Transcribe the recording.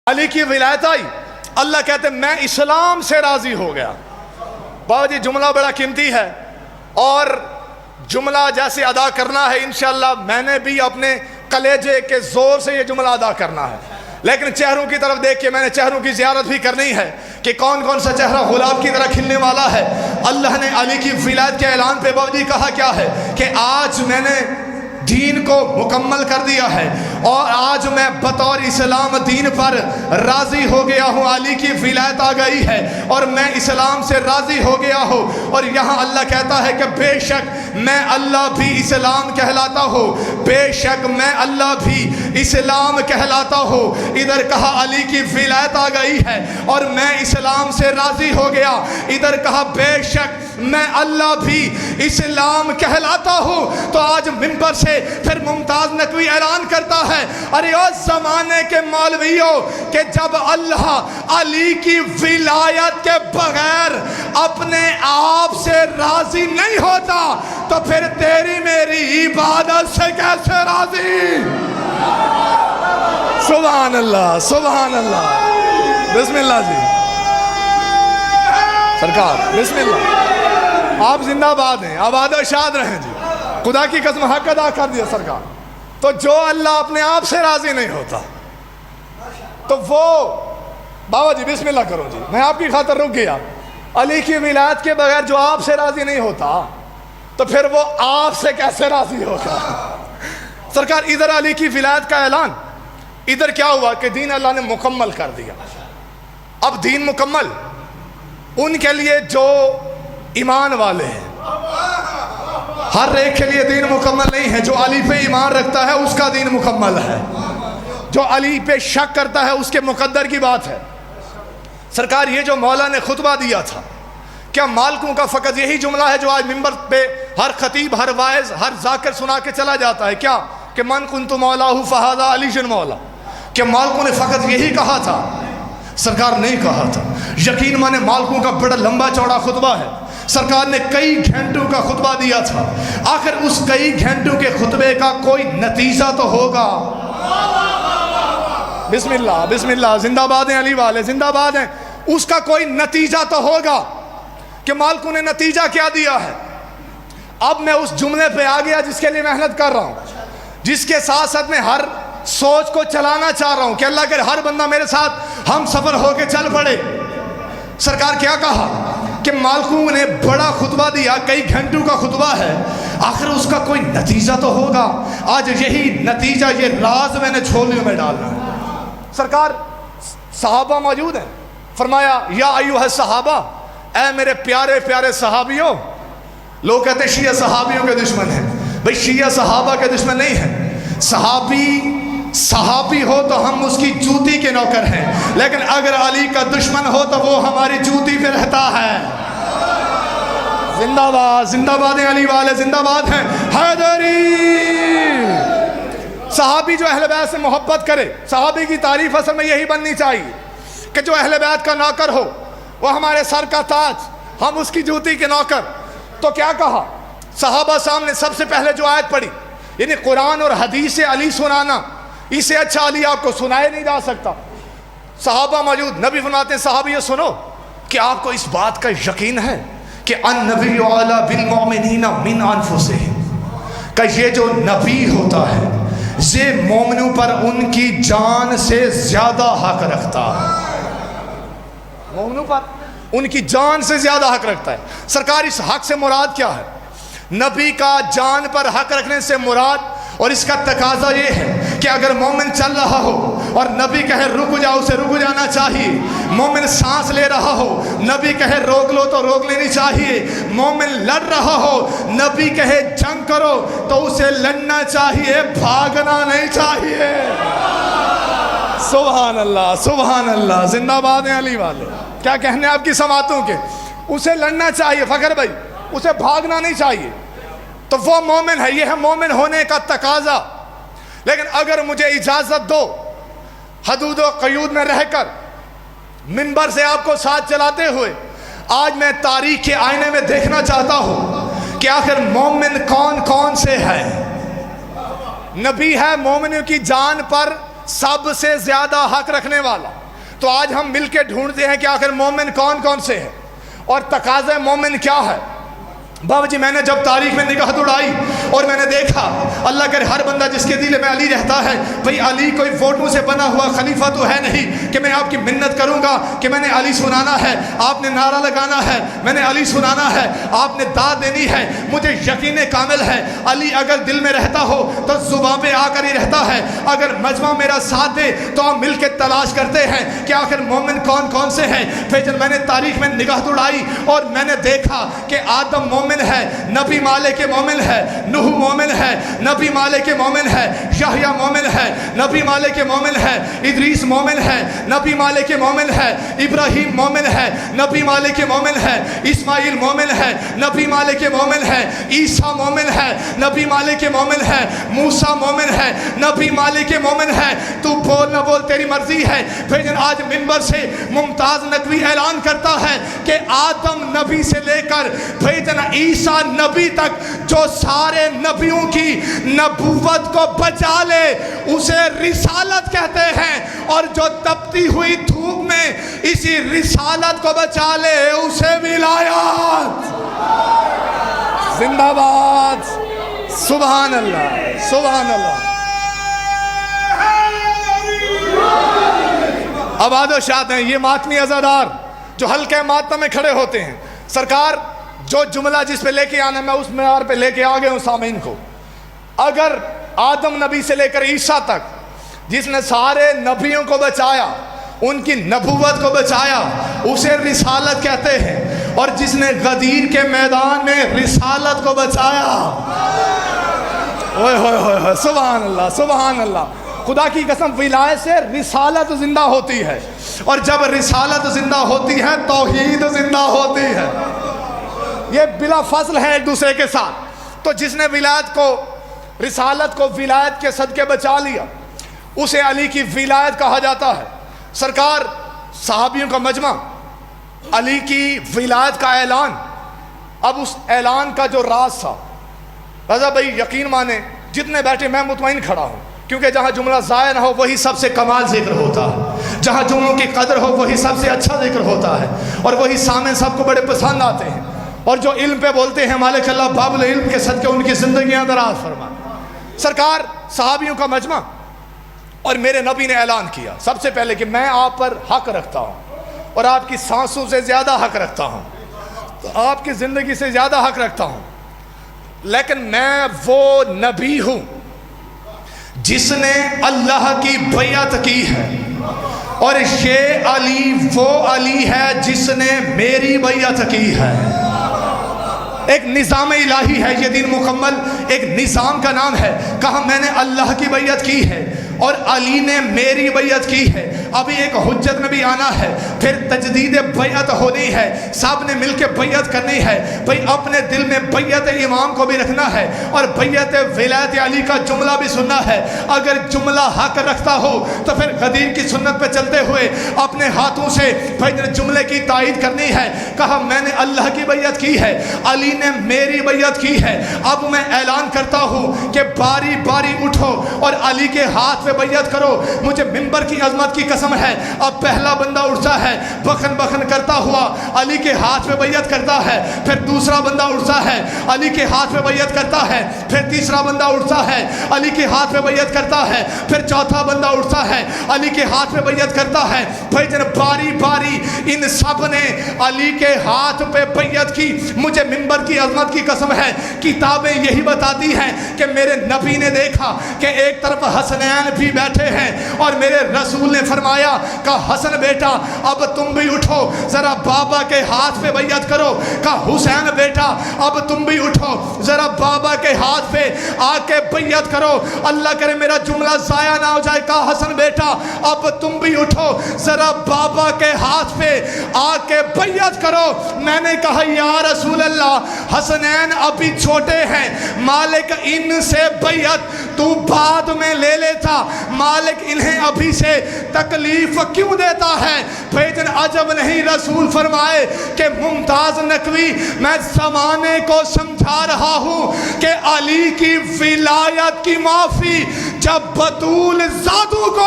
علی کی ولایت آئی، اللہ کہتے میں اسلام سے راضی ہو گیا۔ بابا جی جملہ بڑا قیمتی ہے اور جملہ جیسے ادا کرنا ہے انشاءاللہ میں نے بھی اپنے کلیجے کے زور سے یہ جملہ ادا کرنا ہے، لیکن چہروں کی طرف دیکھ کے میں نے چہروں کی زیارت بھی کرنی ہے کہ کون کون سا چہرہ گلاب کی طرح کھلنے والا ہے۔ اللہ نے علی کی ولایت کے اعلان پہ بابا جی کہا کیا ہے کہ آج میں نے دین کو مکمل کر دیا ہے اور آج میں بطور اسلام دین پر راضی ہو گیا ہوں، علی کی ولایت آ گئی ہے اور میں اسلام سے راضی ہو گیا ہوں۔ اور یہاں اللہ کہتا ہے کہ بے شک میں اللہ بھی اسلام کہلاتا ہوں، بے شک میں اللہ بھی اسلام کہلاتا ہوں۔ ادھر کہا علی کی ولایت آ گئی ہے اور میں اسلام سے راضی ہو گیا، ادھر کہا بے شک میں اللہ بھی اسلام کہلاتا ہوں۔ تو آج منبر سے پھر ممتاز نقوی اعلان کرتا ہے، ارے اس زمانے کے مولویوں کہ جب اللہ علی کی ولایت کے بغیر اپنے آپ سے راضی نہیں ہوتا تو پھر تیری میری عبادت سے کیسے راضی؟ سبحان اللہ سبحان اللہ، بسم اللہ جی سرکار، بسم اللہ، آپ زندہ باد ہیں، آباد و شاد رہیں جی، خدا کی قسم حق ادا کر دیا سرکار۔ تو جو اللہ اپنے آپ سے راضی نہیں ہوتا تو وہ بابا جی بسم اللہ کرو جی، میں آپ کی خاطر رک گیا، علی کی ولایت کے بغیر جو آپ سے راضی نہیں ہوتا تو پھر وہ آپ سے کیسے راضی ہوگا؟ سرکار ادھر علی کی ولایت کا اعلان، ادھر کیا ہوا کہ دین اللہ نے مکمل کر دیا۔ اب دین مکمل ان کے لیے جو ایمان والے ہیں، ہر ایک کے لیے دین مکمل نہیں ہے۔ جو علی پہ ایمان رکھتا ہے اس کا دین مکمل ہے، جو علی پہ شک کرتا ہے اس کے مقدر کی بات ہے۔ سرکار یہ جو مولا نے خطبہ دیا تھا، کیا مالکوں کا فقط یہی جملہ ہے جو آج منبر پہ ہر خطیب، ہر واعظ، ہر ذاکر سنا کے چلا جاتا ہے؟ کیا کہ من کنت مولاہ فہذا علی مولا؟ کہ مالکوں نے فقط یہی کہا تھا؟ سرکار نہیں کہا تھا۔ یقین مانے مالکوں کا بڑا لمبا چوڑا خطبہ ہے، سرکار نے کئی گھنٹوں کا خطبہ دیا تھا، آخر اس کئی گھنٹوں کے خطبے کا کوئی نتیجہ تو ہوگا۔ بسم اللہ بسم اللہ، زندہ باد ہیں علی والے، زندہ باد ہیں، اس کا کوئی نتیجہ تو ہوگا کہ مالکوں نے نتیجہ کیا دیا ہے۔ اب میں اس جملے پہ آ گیا جس کے لیے محنت کر رہا ہوں، جس کے ساتھ ساتھ میں ہر سوچ کو چلانا چاہ رہا ہوں کہ اللہ کے ہر بندہ میرے ساتھ ہم سفر ہو کے چل پڑے۔ سرکار کیا کہا کہ مالکوں نے بڑا خطبہ دیا، کئی گھنٹوں کا خطبہ ہے، آخر اس کا کوئی نتیجہ تو ہوگا۔ آج یہی نتیجہ، یہ راز میں نے جھولیوں میں ڈالنا ہے۔ سرکار صحابہ موجود ہیں، فرمایا یا ایھا الصحابہ، اے میرے پیارے پیارے صحابیوں۔ لوگ کہتے ہیں شیعہ صحابیوں کے دشمن ہیں، بھئی شیعہ صحابہ کے دشمن نہیں ہیں۔ صحابی ہو تو ہم اس کی جوتی کے نوکر ہیں، لیکن اگر علی کا دشمن ہو تو وہ ہماری جوتی پہ رہتا ہے۔ زندہ باد، زندہ باد ہیں علی والے، زندہ باد ہیں حیدری۔ صحابی جو اہل بیت سے محبت کرے، صحابی کی تعریف اصل میں یہی بننی چاہیے کہ جو اہل بیت کا نوکر ہو، وہ ہمارے سر کا تاج، ہم اس کی جوتی کے نوکر۔ تو کیا کہا صحابہ سامنے؟ سب سے پہلے جو آیت پڑھی، یعنی قرآن اور حدیث علی سنانا، اس سے اچھا علی آپ کو سنائے نہیں جا سکتا۔ صحابہ موجود، نبی فرماتے ہیں صحابیوں سنو کہ آپ کو اس بات کا یقین ہے کہ النبی اعلیٰ بالمؤمنین من انفسہم، کہ یہ جو نبی ہوتا ہے یہ مومنوں پر ان کی جان سے زیادہ حق رکھتا ہے، مومنوں پر ان کی جان سے زیادہ حق رکھتا ہے۔ سرکار اس حق سے مراد کیا ہے؟ نبی کا جان پر حق رکھنے سے مراد، اور اس کا تقاضا یہ ہے کہ اگر مومن چل رہا ہو اور نبی کہے رک جاؤ، اسے رک جانا چاہیے۔ مومن سانس لے رہا ہو، نبی کہے روک لو تو روک لینی چاہیے۔ مومن لڑ رہا ہو، نبی کہے جنگ کرو تو اسے لڑنا چاہیے، بھاگنا نہیں چاہیے۔ سبحان اللہ سبحان اللہ، زندہ باد ہیں علی والے۔ کیا کہنے آپ کی سماعتوں کے؟ اسے لڑنا چاہیے فخر بھائی، اسے بھاگنا نہیں چاہیے۔ تو وہ مومن ہے، یہ ہے مومن ہونے کا تقاضا۔ لیکن اگر مجھے اجازت دو، حدود و قیود میں رہ کر منبر سے آپ کو ساتھ چلاتے ہوئے آج میں تاریخ کے آئینے میں دیکھنا چاہتا ہوں کہ آخر مومن کون کون سے ہے۔ نبی ہے، مومنوں کی جان پر سب سے زیادہ حق رکھنے والا. تو آج ہم مل کے ڈھونڈتے ہیں کہ آخر مومن کون کون سے ہیں اور تقاضے مومن کیا ہے. بابا جی میں نے جب تاریخ میں نگاہ دوڑائی اور میں نے دیکھا اللہ کرے ہر بندہ جس کے دل میں علی رہتا ہے، بھئی علی کوئی ووٹوں سے بنا ہوا خلیفہ تو ہے نہیں کہ میں آپ کی منت کروں گا کہ میں نے علی سنانا ہے، آپ نے نعرہ لگانا ہے، میں نے علی سنانا ہے، آپ نے داد دینی ہے. مجھے یقین کامل ہے علی اگر دل میں رہتا ہو تو زبان پہ آ کر ہی رہتا ہے. اگر مجمع میرا ساتھ دے تو ہم مل کے تلاش کرتے ہیں کہ آخر مومن کون کون سے ہیں. پھر جب میں نے تاریخ میں نگاہ دوڑائی اور میں نے دیکھا کہ آدم مومن ہے، نبی مالک مومن ہے، نوح مومن ہے، نبی مالک مومن ہے، یحییٰ مومن ہے، نبی مالک مومن ہے، ادریس مومن ہے، نبی مالک مومن ہے، ابراہیم مومن ہے، نبی مالک مومن ہے، اسماعیل مومن ہے، نبی مالک مومن ہے، عیسیٰ مومن ہے، نبی مالک مومن ہے، موسیٰ مومن ہے، نبی مالک مومن ہے. تو بول نہ بول تیری مرضی ہے. پھر آج منبر سے ممتاز نقوی اعلان کرتا ہے کہ آدم نبی سے لے کر بھیجنا عیسیٰ نبی تک جو سارے نبیوں کی نبوت کو بچا لے اسے رسالت کہتے ہیں، اور جو تپتی ہوئی دھوپ میں اسی رسالت کو بچا لے اسے ولایت. زندہ باد. سبحان اللہ سبحان اللہ. آباد و شاد ہیں یہ ماتمی عزادار جو حلقہ ماتم میں کھڑے ہوتے ہیں. سرکار جو جملہ جس پہ لے کے آنا میں اس معیار پہ لے کے آ گیا ہوں سامعین کو. اگر آدم نبی سے لے کر عیسیٰ تک جس نے سارے نبیوں کو بچایا، ان کی نبوت کو بچایا، اسے رسالت کہتے ہیں. اور جس نے غدیر کے میدان میں رسالت کو بچایا، اوئے ہوئے ہوئے سبحان اللہ سبحان اللہ. خدا کی قسم ولایت سے رسالت زندہ ہوتی ہے، اور جب رسالت زندہ ہوتی ہے توحید زندہ ہوتی ہے. یہ بلا فصل ہے ایک دوسرے کے ساتھ. تو جس نے ولایت کو، رسالت کو ولایت کے صدقے بچا لیا اسے علی کی ولایت کہا جاتا ہے. سرکار صحابیوں کا مجمع، علی کی ولایت کا اعلان. اب اس اعلان کا جو راز تھا، رضا بھائی یقین مانے جتنے بیٹھے میں مطمئن کھڑا ہوں، کیونکہ جہاں جملہ ضائع نہ ہو وہی سب سے کمال ذکر ہوتا ہے، جہاں جملوں کی قدر ہو وہی سب سے اچھا ذکر ہوتا ہے، اور وہی سامع سب کو بڑے پسند آتے ہیں. اور جو علم پہ بولتے ہیں مالک اللہ باب العلم کے صدقے ان کی زندگیاں دراز فرما. سرکار صحابیوں کا مجمع اور میرے نبی نے اعلان کیا سب سے پہلے کہ میں آپ پر حق رکھتا ہوں اور آپ کی سانسوں سے زیادہ حق رکھتا ہوں، تو آپ کی زندگی سے زیادہ حق رکھتا ہوں، لیکن میں وہ نبی ہوں جس نے اللہ کی بیعت کی ہے، اور یہ علی وہ علی ہے جس نے میری بیعت کی ہے. ایک نظام الہی ہے یہ دین مکمل، ایک نظام کا نام ہے. کہا میں نے اللہ کی بیعت کی ہے اور علی نے میری بیعت کی ہے. ابھی ایک حجت میں بھی آنا ہے، پھر تجدید بیعت ہونی ہے، سب نے مل کے بیعت کرنی ہے. بھئی اپنے دل میں بیعت امام کو بھی رکھنا ہے اور بیعت ولایت علی کا جملہ بھی سننا ہے. اگر جملہ حق رکھتا ہو تو پھر غدیر کی سنت پہ چلتے ہوئے اپنے ہاتھوں سے بھئی جملے کی تائید کرنی ہے. کہا میں نے اللہ کی بیعت کی ہے، علی نے میری بیعت کی ہے. اب میں اعلان کرتا ہوں کہ باری باری اٹھو اور علی کے ہاتھ پہ بیعت کرو. مجھے منبر کی عظمت کی قسم ہے، اب پہلا بندہ اٹھتا ہے بخن بخن کرتا ہوا علی کے ہاتھ پہ بیعت کرتا ہے، پھر دوسرا بندہ اٹھتا ہے علی کے ہاتھ پہ بیعت کرتا ہے، پھر تیسرا بندہ اٹھتا ہے علی کے ہاتھ پہ بیعت کرتا ہے، پھر چوتھا بندہ اٹھتا ہے علی کے ہاتھ پہ بیعت کرتا ہے. بھائی جن باری باری ان سب نے علی کے ہاتھ پہ بیعت کی. مجھے منبر کی عظمت کی قسم ہے کتابیں یہی بتاتی ہیں کہ میرے نبی نے دیکھا کہ ایک طرف حسنین بھی بیٹھے ہیں اور میرے رسول نے فرمایا کہ حسن بیٹا اب تم بھی اٹھو ذرا بابا کے ہاتھ پہ بیعت کرو. کہ حسین بیٹا اب تم بھی اٹھو ذرا بابا کے ہاتھ پہ آ کے بیعت کرو. اللہ کرے میرا جملہ ضائع نہ ہو جائے. کہ حسن بیٹا اب تم بھی اٹھو ذرا بابا کے ہاتھ پہ آ کے بیعت کرو. میں نے کہا یا رسول اللہ حسنین ابھی چھوٹے ہیں، مالک ان سے بیعت تو بعد میں لے لیتا، مالک انہیں ابھی سے تکلیف کیوں دیتا ہے؟ بھیجن عجب نہیں، رسول فرمائے کہ ممتاز نقوی میں زمانے کو سمجھا رہا ہوں کہ علی کی ولایت کی معافی جب بطول زادو کو